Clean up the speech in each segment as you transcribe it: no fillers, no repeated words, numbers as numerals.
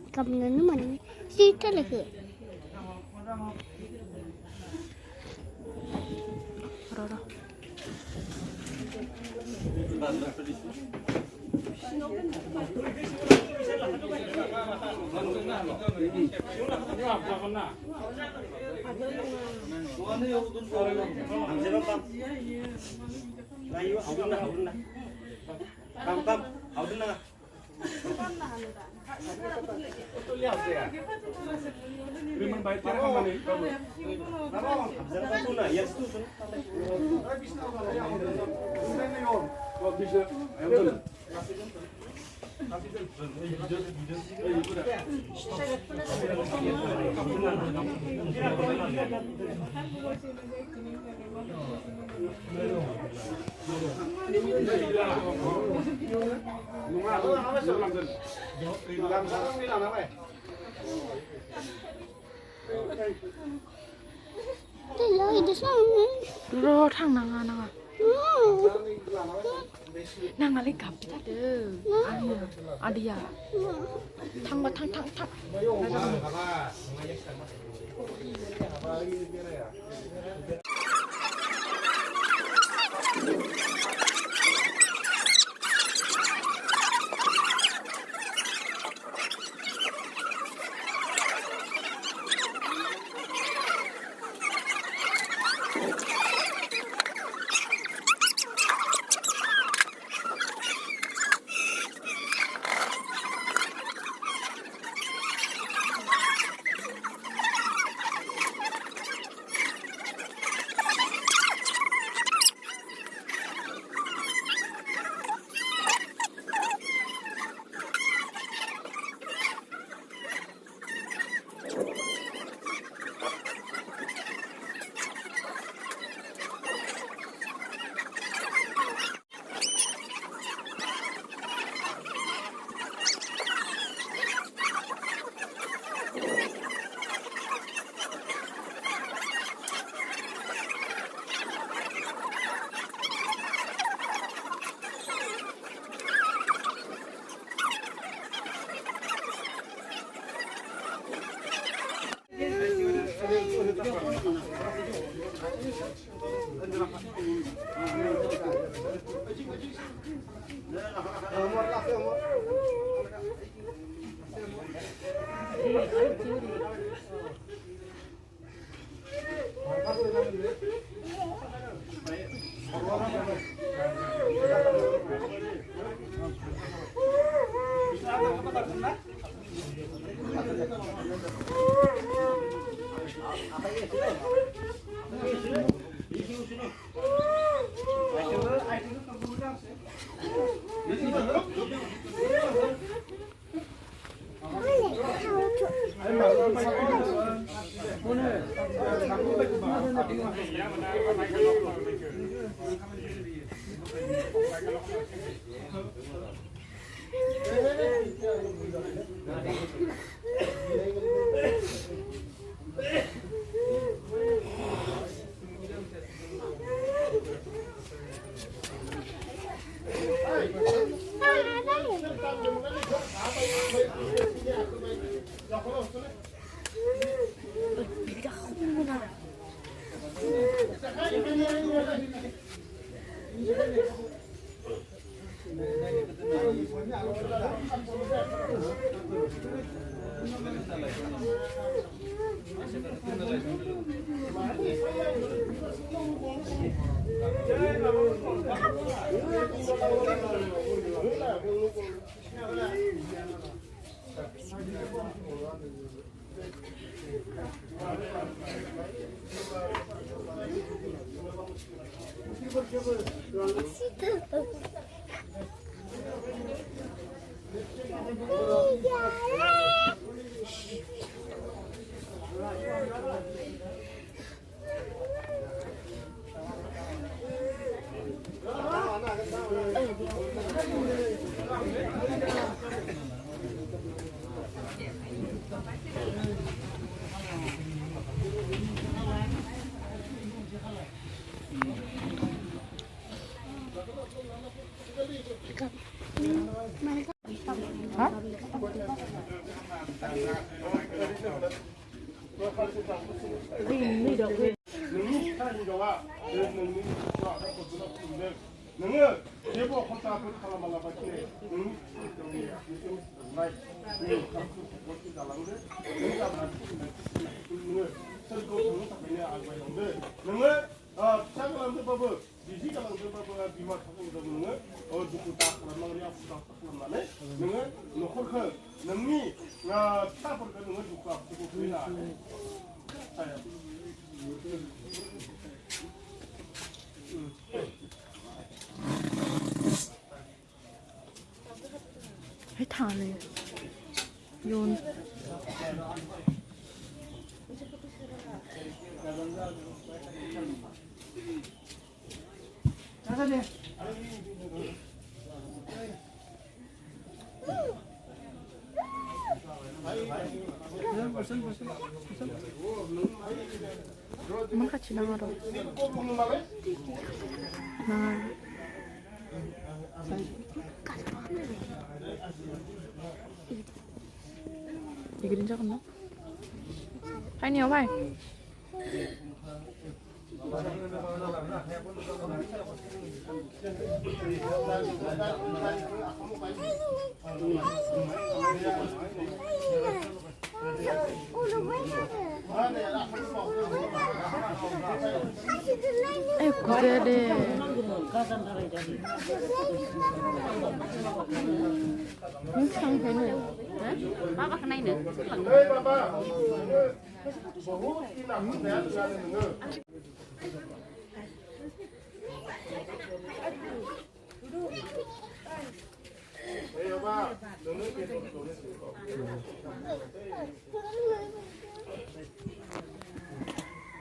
Kamera mana? Cerita lagi. Ro thang nanga nanga le gap ta de adia thang ba thang ฮะ 너는 제보 혼자 그 사람만 나가지. 응? 멋진 달랑데. 내가 말씀을 설거 정말 그냥 알고 있는데. 너는 차가운데 봐봐. 디지털한데 봐봐. 비마 타고도 너는 누구 다 그러면 그냥 부담 받는 너는 너 홀크 너니 타볼 때 너는 누구 앞두고 그러나. 자요.ให้ทานเลยโยนมัน같이나가라나가 이게 진짜 같나? 파이니요 파이 구제래 sang thế nữa bác vào cái này nữa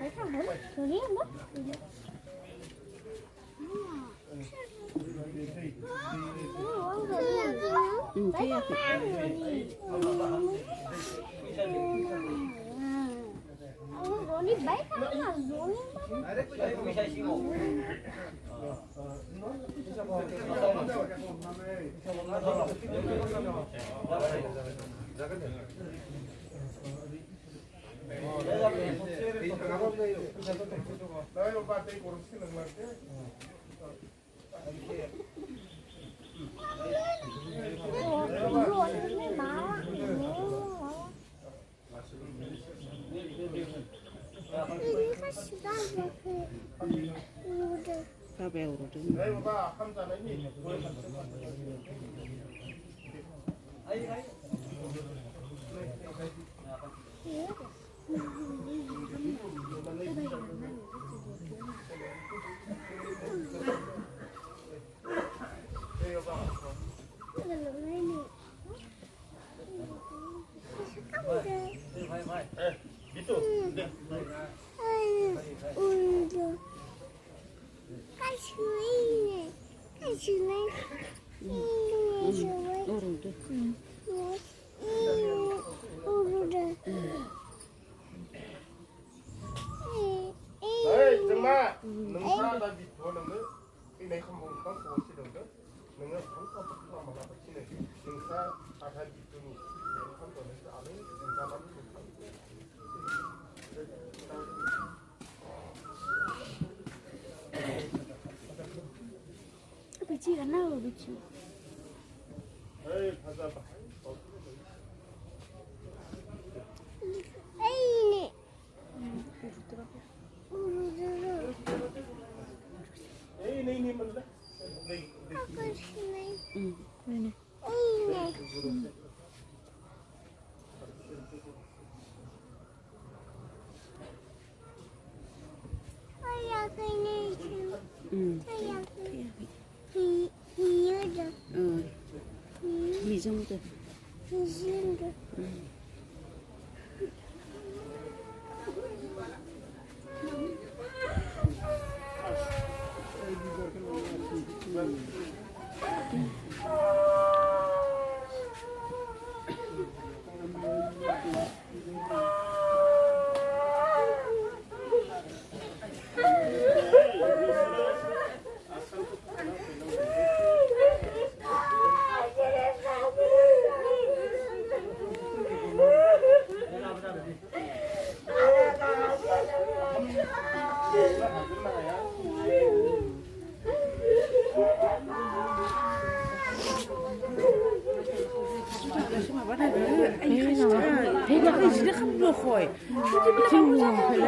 mấy thằng đấy cứ đi mất Roni baik kan lah, Roni 오르든. 네, 봐봐. 함자는 이 거의 밑도. 네. 오르든. Đấy, dừng mà. Nâng xa đã bị thua nâng nữa. Cái này không có cổ xí được nữa. Nâng nữa không có bất kỳ mà làm xí này. Nâng xa à thay bị thua nụ. Nâng không có nâng xa à đấy. Nâng xa lắm. 비치가 나와 비치. 에이, 가자. 에이네. 에이, 네, 네, 뭔데? 네, 아빠 신네. 응. 에이네. 아야 그네. 응. 아야 그. 이유도. 이 정도. 이신도. 배가 진짜 한번 거의. 지금 그래.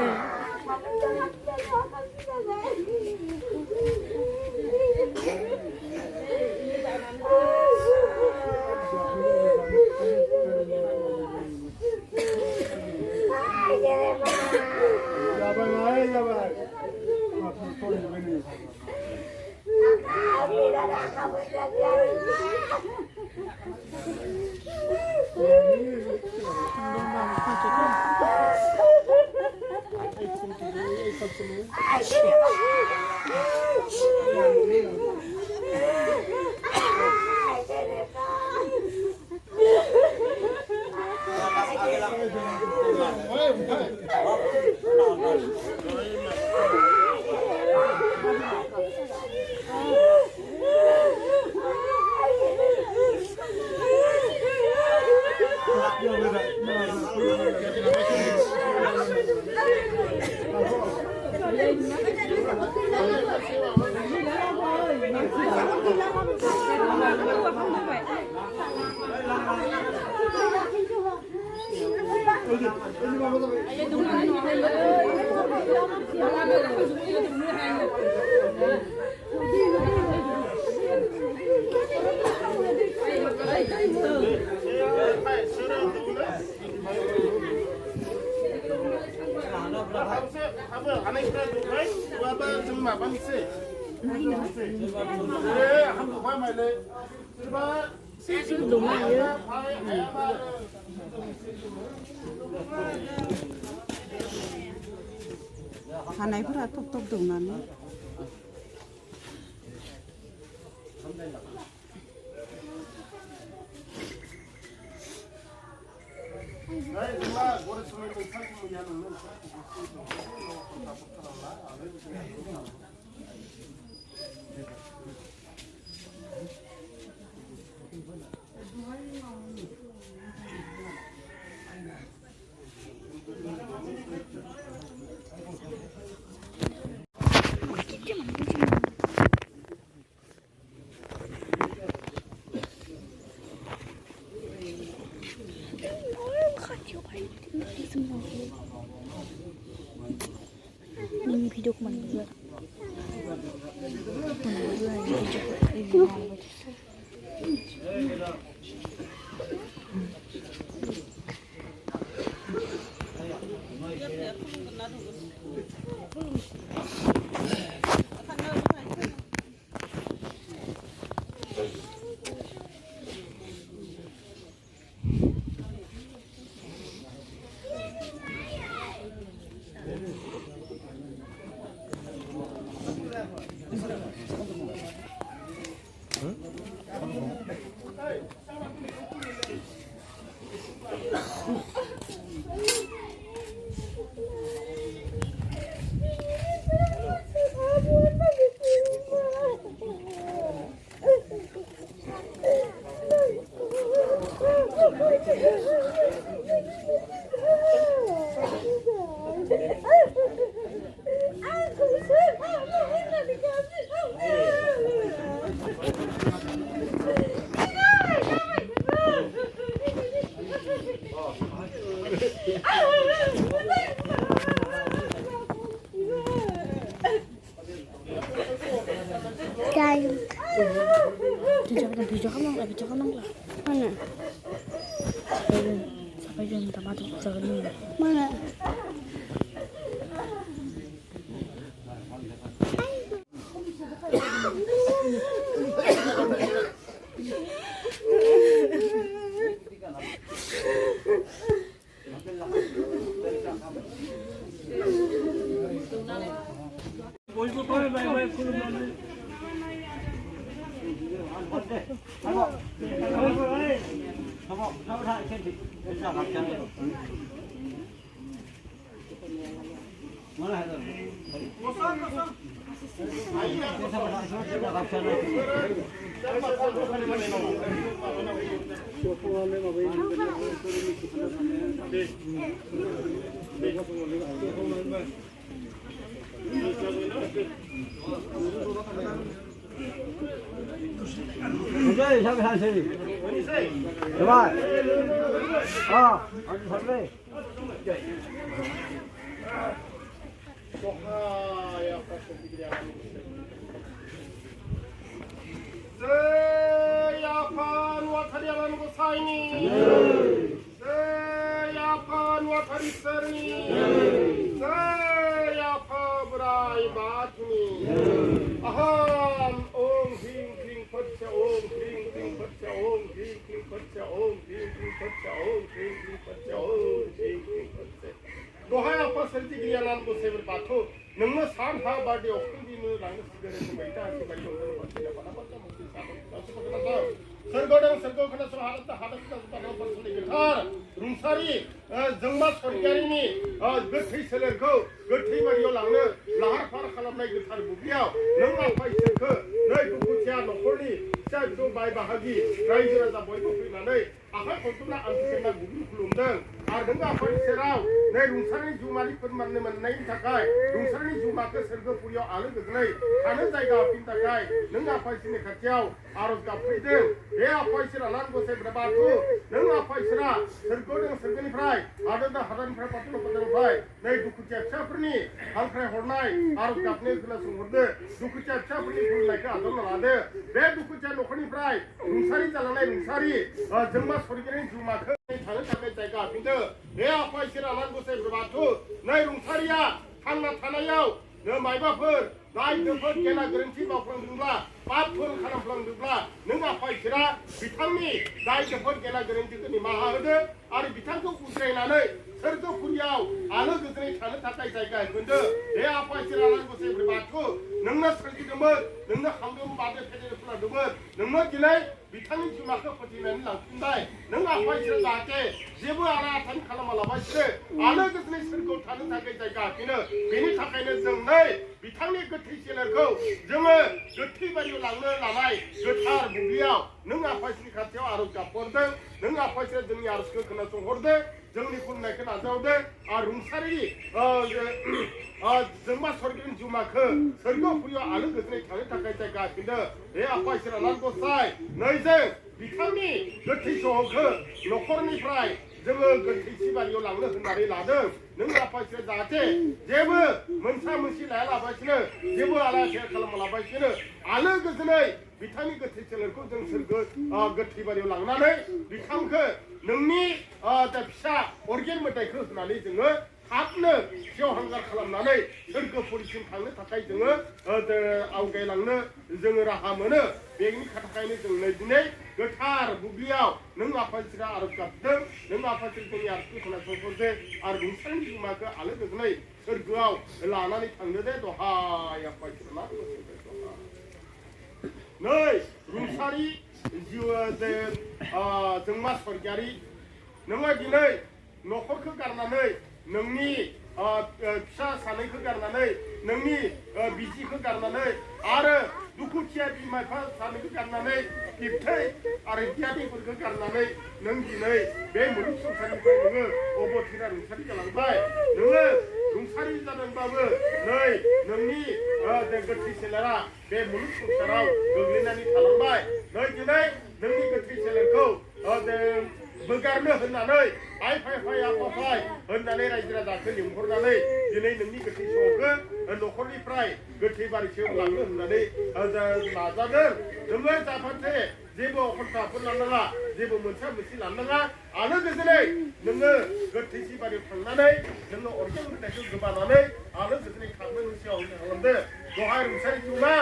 하나이브라 톡톡톡 나네. 비디오 만든 거야. Cay. 비저 한번 가. Mana? sampai jam minta mati jangan Mana? Đây, sao phải gì? Đúng rồi. Anh thật đi. Seyapan watarialan gosaini. Seyapan watarisani. Seyapa berai batuni. Aham om hing hing patcha om hing hing patcha om hing hing patcha om hing hing patcha om hing hing patcha om hing hing patcha. Dohai apa serti kriyalan ko seber batho. Nangma san ha bade okun dinu lang sigare ko baita asi bari okun patcha pada patcha mukti sabot patcha patcha. Sergodang sergo khana so halat halat ka pada patcha ni githar. Rumsari jangma sorgari ni gothai selerko gothai bari langno lahar far khalamnai githar bugiyaw nangma paiseko nei dukutia nokhorni फिसा बाय बाहागि रायजो राजा बयबो फैनानै आखाइ खबना आंखिसेना गुबुन खुलुमदों आरो नों आफानि सेराव नै रुंसारनि जिउमानि फोरमाननो मोननायनि थाखाय रुंसारनि जिउमाखौ सोरगोपुरियाव आलो गोजोनै थानो जायगा होफिननो थाखाय नों आफाइसिनि खाथियाव आरज गाबफैदों बे आफाइसिरा लान गसाइ बाथौ नों आफाइसिरा सोरगोदों सोरगोनिफ्राय हादोरदा हादारनिफ्राय पातल पातलनिफ्राय नै दुखुथिया फिसाफोरनि हांख्राय हरनाय आरज गाबनो खोनासंहरदो दुखुथिया फिसाफोरनि खुलुमनायखौ आजावना लादो बे दुखुथिया नखरनिफ्राय रुंसारि जालांनाय रुंसारि जोंमा सरगिरिनि जिउमाखौ थानो थाखाय जायगा होफिनदो बे आफाइसिरा लान गसाइ बाथौ नै रुंसारिया थांना थानायाव मायबाफोर दाय दोफोर गेना गोरोन्थि मावफ्लांदोंब्ला पापफोर खालामफ्लांदोंब्ला नों आफाइसिरा बिथांनि दाय दोफोर गेना गोरोन्थिखौ निमाहा होदो आरो बिथांखौ उद्रायनानै सोरगोपुरियाव आलो गोजोनै थानो थाखाय जायगा होफिनदो बे आफाइसिरा लान गसाइ बाथौ नोंनो सोरजिदोंमोन नोंनो खांदोंमोन बादो फेदेर फोलावदोंमोन नोंनो दिनै बिथांनि जिउमाखौ फोथैनानै लांफिनबाय नों आफाइसिरा जाहाथे जेबो आला आथानि खालामालाबासिनो आलो गोजोनै सोरगोआव थानो थाखाय जायगा होफिनो बेनि थाखायनो जों नै बिथांनि गोथै सेलेरखौ जोङो गोथै बारियाव लांनो लानाय गोथार बुब्लियाव नों आफाइसिनि खाथियाव आरज गाबहरदों नों आफाइसिरा जोंनि आरजखौ खोनासंहरदो जोंनि खुलुमनायखौ नाजावदो आरो रुंसारि जोंमा सरगिरिनि जिउमाखौ सोरगोपुरियाव आलो गोजोनै थानो थाखाय जायगा होफिनदो बे आफाइसिरा लान गसाइ नै जों बिथांनि गोथै सहखौ नखरनिफ्राय जोङो गोथैसि बारियाव लांनो होननानै लादों नों आफाया जाहाथे जेबो मोनसा मोनसि लायालाबासिनो जेबो आलासिया खालामालाबासिनो आलो गोजोनै बिथांनि गोथै सोलेरखौ जों सोरगो गोथै बारियाव लांनानै बिथांखौ नोंनि फिसा अर्गेन मेथाइखौ होनानै जोङो थाबनो सेवहांगार खालामनानै सोरगोपुरिसिम थांनो थाखाय जोङो आवगायलांनो जोङो राहा मोनो बेनि थाखायनो जों दिनै गोथार बुब्लियाव नों आफाया आरज गाबदों नों आफाया जोंनि आरजखौ खोनासंहरदो आरो रुंसारिनि बिमाखौ आलो गोजोनै सोरगोआव लानानै थांनो दे दहाय आफाया नै रुंसारि जिउ जोंमा स्वर्गियारि नोङो दिनै न'खरखौ गारनानै नोंनि फिसा सानैखौ गारनानै नोंनि बिसिखौ गारनानै आरो दुखुथिया बिमा बिफा सानैखौ गारनानै बिबथै आरो बियादैफोरखौ गारनानै नों दिनै बे मुलुग संसारनिफ्राय नोङो अबथिरा रुंसारि जालांबाय नोङो रुंसारि जादोंबाबो नै नोंनि गोथै सोलेरा बे मुलुग संसाराव गोग्लैनानै थालांबाय नै दिनै नोंनि गोथै सोलेरखौ बोगारनो होननानै आइ फाय आफाफाय होननानै रायजो राजाखौ लिंहरनानै दिनै नोंनि गोथै सहखौ न'खरनिफ्राय गोथै बारिसिम लांनो होननानै नाजादों नोङो जाफासे जेबो अखन्थाफोर लानाङा जेबो मोनसा मोनसि लानाङा आलो गोजोनै नोङो गोथैसि बारियाव थांनानै नोङो अर्गेन मेथाइखौ गोबानानै आलो गोजोनै खालामनो खालामदो दहाय रुंसारि बिमा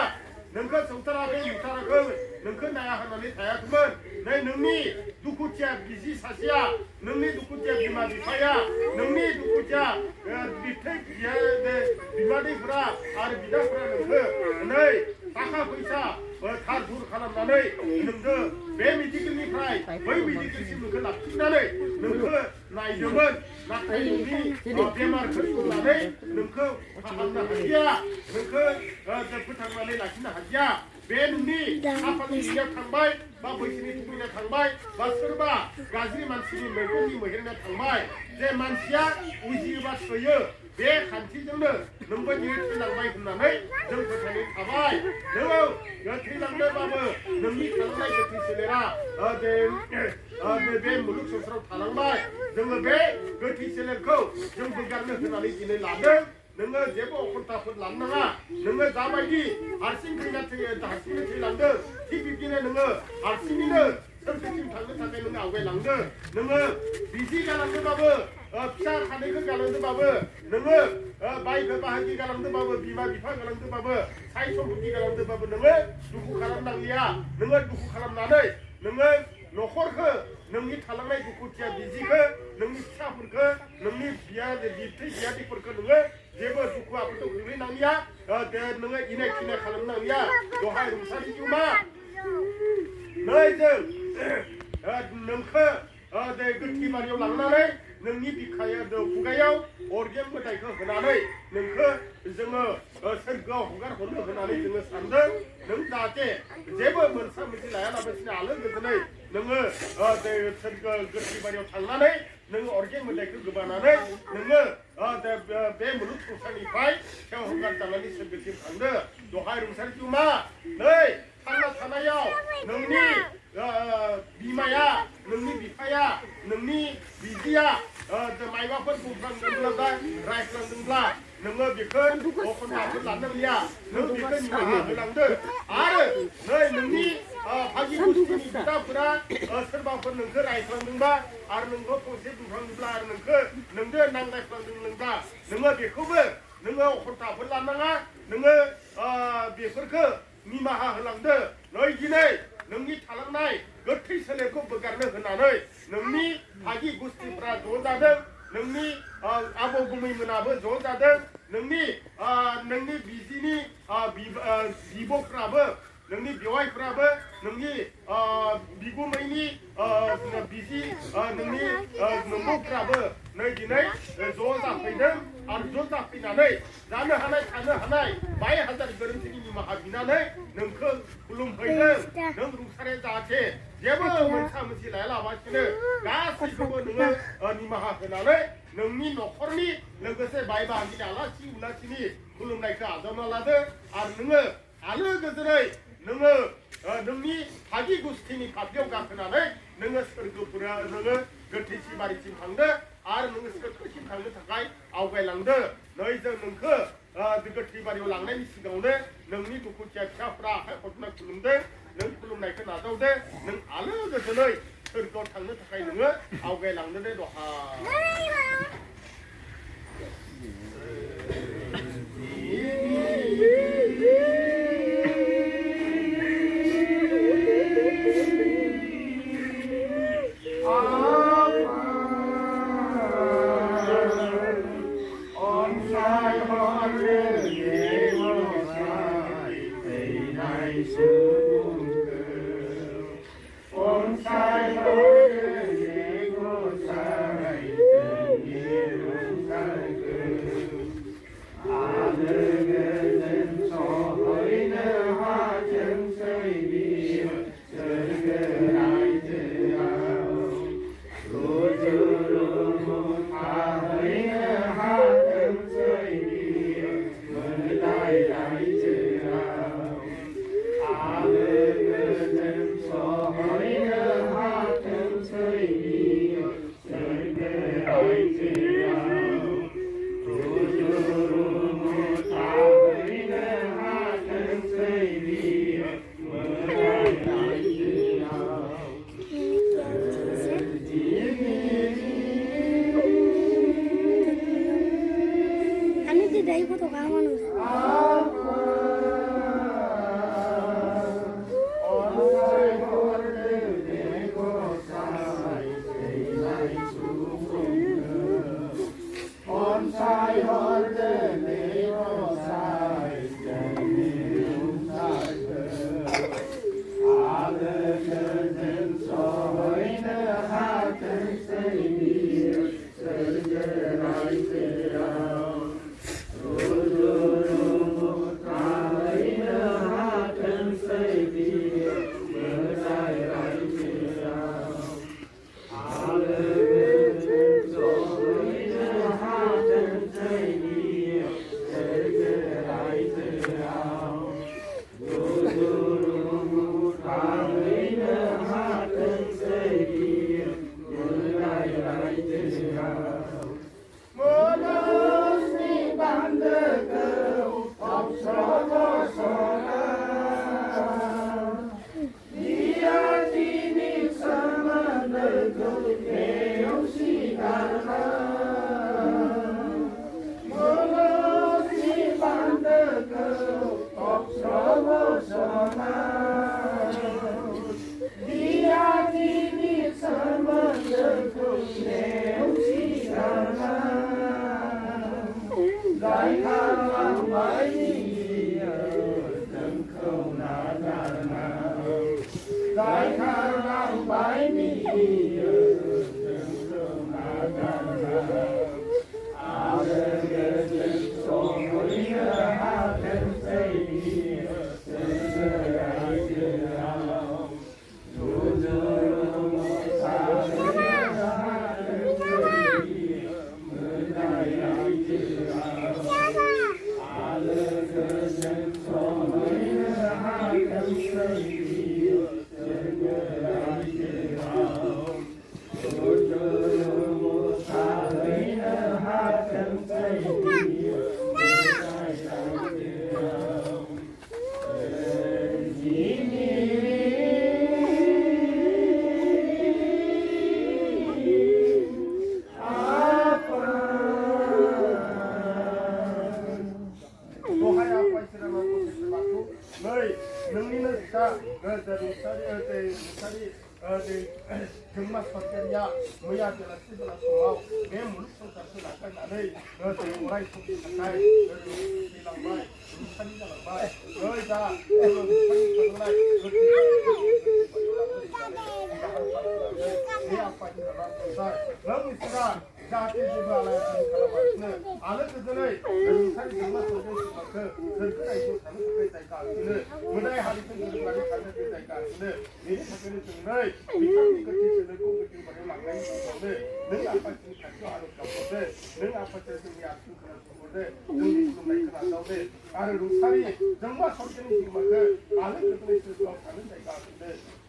नोंखौ सौथाराखै नुथाराखै नोंखौ नाया होननानै थायाखैमोन नै नोंनि दुखुथिया बिसि सासेया नोंनि दुखुथिया बिमा बिफाया नोंनि दुखुथिया बिबथै बिमादैफोरा आरो बिदाफोरा नोंखौ नै थाखा फैसा थार थुर खालामनानै नोंखौ बे मेडिकेलनिफ्राय बै मेडिकेलसिम नोंखौ लाखिनानै नोंखौ नायदोंमोन नाथाय नोंनि बेमारखौ नुनानै नोंखौ फाहामनो हादिया नोंखौ फोथांनानै लाखिनो हादिया बे नोंनि खाफालनि लियाव थांबाय बा बैसोनि थुखैनायाव थांबाय बा सोरबा गाज्रि मानसिनि मैगंनि मैहेरनायाव थांबाय जे मानसिया उजियोबा थैयो बे खान्थिजोंनो नोंबो दिनै थैलांबाय होननानै जों फोथायनाय थाबाय नोङो थैलांदोंबाबो नोंनि थालांनाय गोथै सोलेरा बे मुलुग संसाराव थालांबाय जोङो बे गोथै सोलेरखौ जों बोगारनो होननानै दिनै लादों नोङो जेबो अखन्थाफोर लानाङा नोङो जाबायदि हारसिंनो थैलांदों थिग बिब्दिनो नोङो हारसिङैनो सोरगोसिम थांनो थाखाय नोङो आवगायलांदो नोङो बिसि गालांदोंबाबो फिसा सानैखौ गालांदोंबाबो नोङो बाय बाहागि गालांदोंबाबो बिमा बिफा गालांदोंबाबो साय सम्पति गालांदोंबाबो नोङो दुखु खालामनांलिया नोङो दुखु खालामनानै नोङो न'खरखौ नोंनि थालांनाय दुखुथिया बिजिखौ नोंनि फिसाफोरखौ नोंनि बिबथै बियादैफोरखौ नोङो जेबो दुखु आफोदाव गोग्लैनांलिया नोङो इनाय खिनाय खालामनांलिया दहाय रुंसारि बिमा नै जों नोंखौ गोथै बारियाव लांनानै नोंनि खुगायाव अर्गेन मेथाइखौ होनानै नोंखौ जोङो सोरगोआव हगार हरनो होननानै जोङो सानदों नों जाहाथे जेबो मोनसा मोनसे लायालाबासिनो आलो गोजोनै नोङो सोरगो गोथै बारियाव थांनानै नोङो अर्गेन मेथाइखौ गोबानानै नोङो बे मुलुग संसारनिफ्राय सेवहांगार जानानै सोरगोसिम थांदो दहाय रुंसारि बिमा नै थांना थानायाव नोंनि बिमाया नोंनि बिफाया नोंनि बिदिया मायबाफोर बुंफ्लांदोंब्ला रायफ्लांदोंब्ला नोङो बेखौ अखन्थाफोर लानांलिया नों बेखौ निमाहा होलांदो आरो नै नोंनि भागि गुस्थिनि बिदाफोरा सोरबाफोर नोंखौ रायफ्लांदोंबा आरो नोंखौ फंसे बुंफ्लांदोंब्ला आरो नोंखौ नांलायफ्लांदोंब्ला नोङो बेखौबो नोङो अखन्थाफोर लानाङा नोङो बेफोरखौ निमाहा होलांदो नै दिनै नोंनि थालांनाय गोथै सोलेरखौ बोगारनो होननानै नोंनि भागि गुस्थिफ्रा ज' जादों नोंनि आबौ गुमैमोनाबो ज' जादों नोंनि बिजिनि बिब'फ्राबो नोंनि बेवाइफ्राबो नोंनि बिगुमैनि बिजि नोंनि नोंबौफ्राबो नै दिनै ज' जाफैदों आरो ज' जाफैनानै जानो हानाय थानो हानाय बाय हाजार गोरोन्थिनि निमाहा बिनानै नोंखौ खुलुमफैदों नों रुंसारि जाहाथे जेबो मोनसा मोनसि लायालाबासिनो गासैखौबो नोङो निमाहा होनानै नोंनि न'खरनि लोगोसे बाय बाहागिनि आलासि उलासिनि खुलुमनायखौ आजावना लादो आरो नोङो आलो गोजोनै नोङो नोंनि भागि गुस्थिनि खाथियाव गाखोनानै नोङो सोरगोफोरा नोङो गोथैसि बारिसिम थांदो आरो नोङो सोरखौसिम थांनो थाखाय आवगायलांदो नै जों नोंखौ गोथै बारियाव लांनायनि सिगाङावनो नोंनि दुखुथिया फिसाफ्रा आखाइ हरना खुलुमदों नों खुलुमनायखौ नाजावदो नों आलो गोजोनै सोरगोआव थांनो थाखाय नोङो आवगायलांदो दे दहा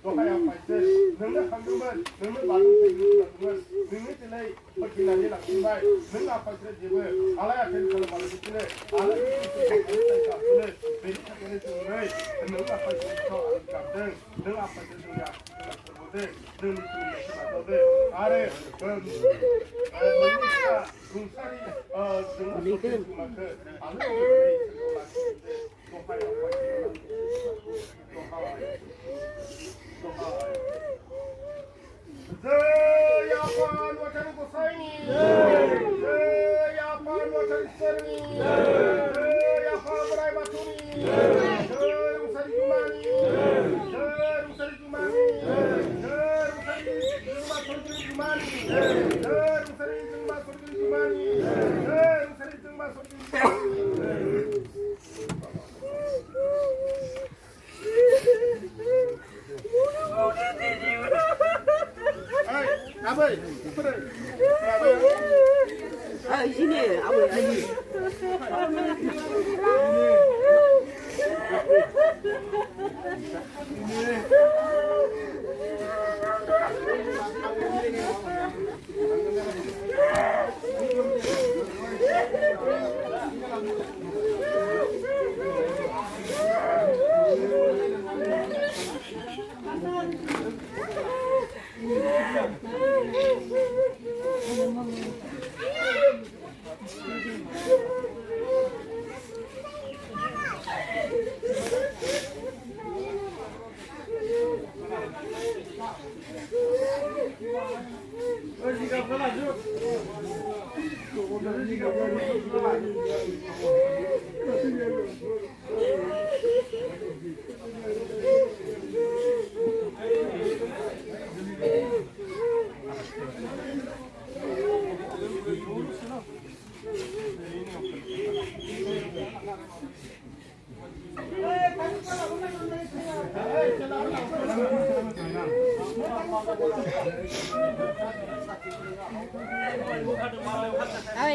दहाया फायसै नोंनो खांदोंमोन नोंनो बाथौ फैदोंमोन नोंनो दिनै फैनानै लाखिबाय नों आफादजों जेबो आलाय आथाय खालामालासिनो आलाय बेनि थाखायनो जों नों आफादजों गाबदों नों आफादजों जोंनि आफादजों जोंनि खुलुमनायखौ नाजावदो आरो रुंसारि जोंनि खुलुमनायखौ आलाय Jai Apan Wacana Gosaini, Jai Apan Wacana Serni, Jai Apan Berai Baturi, Jai Rusari Jumani, Jai Rusari Jumani, Jai Rusari Jumani, Jai Rusari Jumani, Jai Rusari Jumani. Abai, sini, abai lagi.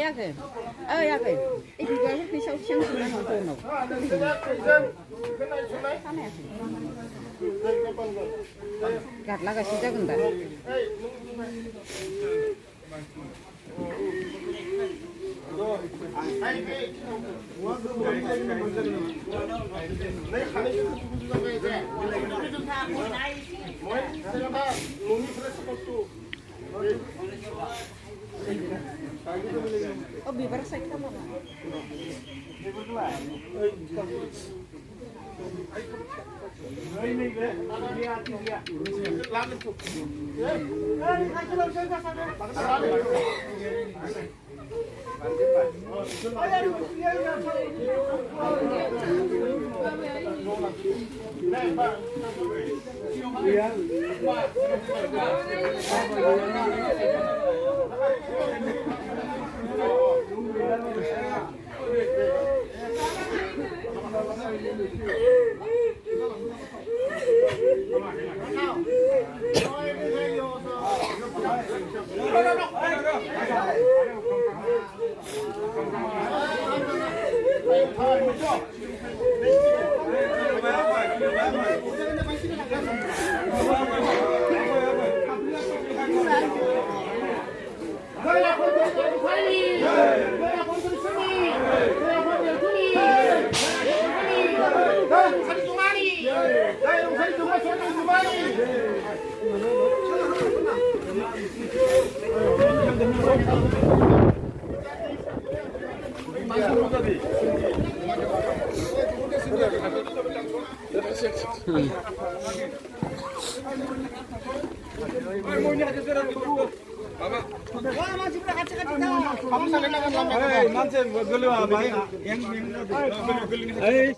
Yakin. Ibu gua ini siang sudah nonton. Gat laga sih jago ndak? Oh, bibar saya kita mana? Hey,